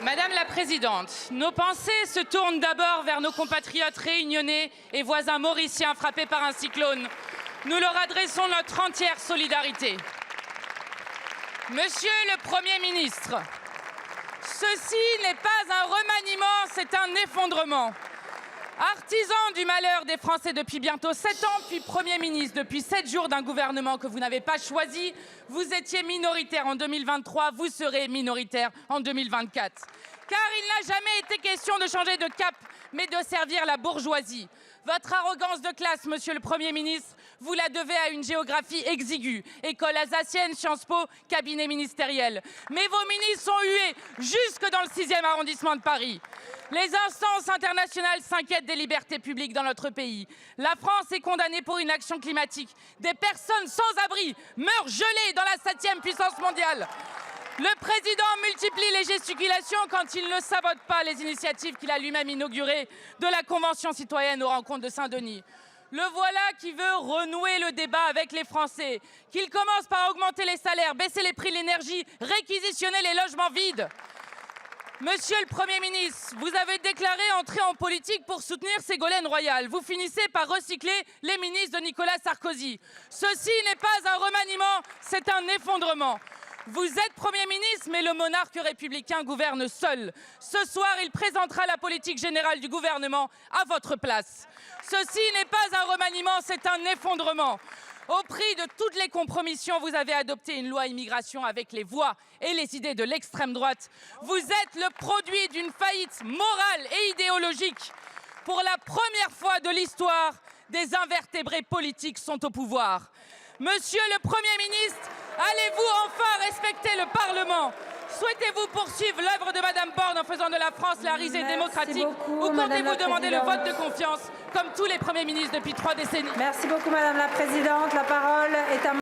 Madame la Présidente, nos pensées se tournent d'abord vers nos compatriotes réunionnais et voisins mauriciens frappés par un cyclone. Nous leur adressons notre entière solidarité. Monsieur le Premier ministre, ceci n'est pas un remaniement, c'est un effondrement. Artisan du malheur des Français depuis bientôt 7 ans, puis Premier ministre depuis 7 jours d'un gouvernement que vous n'avez pas choisi, vous étiez minoritaire en 2023, vous serez minoritaire en 2024. Car il n'a jamais été question de changer de cap, mais de servir la bourgeoisie. Votre arrogance de classe, monsieur le Premier ministre, vous la devez à une géographie exiguë. École alsacienne, Sciences Po, cabinet ministériel. Mais vos ministres sont hués jusque dans le 6e arrondissement de Paris. Les instances internationales s'inquiètent des libertés publiques dans notre pays. La France est condamnée pour une action climatique. Des personnes sans abri meurent gelées dans la 7e puissance mondiale. Le président multiplie les gesticulations quand il ne sabote pas les initiatives qu'il a lui-même inaugurées, de la Convention citoyenne aux rencontres de Saint-Denis. Le voilà qui veut renouer le débat avec les Français, qu'il commence par augmenter les salaires, baisser les prix de l'énergie, réquisitionner les logements vides. Monsieur le Premier ministre, vous avez déclaré entrer en politique pour soutenir Ségolène Royal. Vous finissez par recycler les ministres de Nicolas Sarkozy. Ceci n'est pas un remaniement, c'est un effondrement. Vous êtes Premier ministre, mais le monarque républicain gouverne seul. Ce soir, il présentera la politique générale du gouvernement à votre place. Ceci n'est pas un remaniement, c'est un effondrement. Au prix de toutes les compromissions, vous avez adopté une loi immigration avec les voix et les idées de l'extrême droite. Vous êtes le produit d'une faillite morale et idéologique. Pour la première fois de l'histoire, des invertébrés politiques sont au pouvoir. Monsieur le Premier ministre, allez-vous enfin respecter le Parlement? Souhaitez-vous poursuivre l'œuvre de Madame Borne en faisant de la France la risée démocratique ou comptez-vous demander le vote de confiance comme tous les premiers ministres depuis 3 décennies? Merci beaucoup Madame la Présidente. La parole est à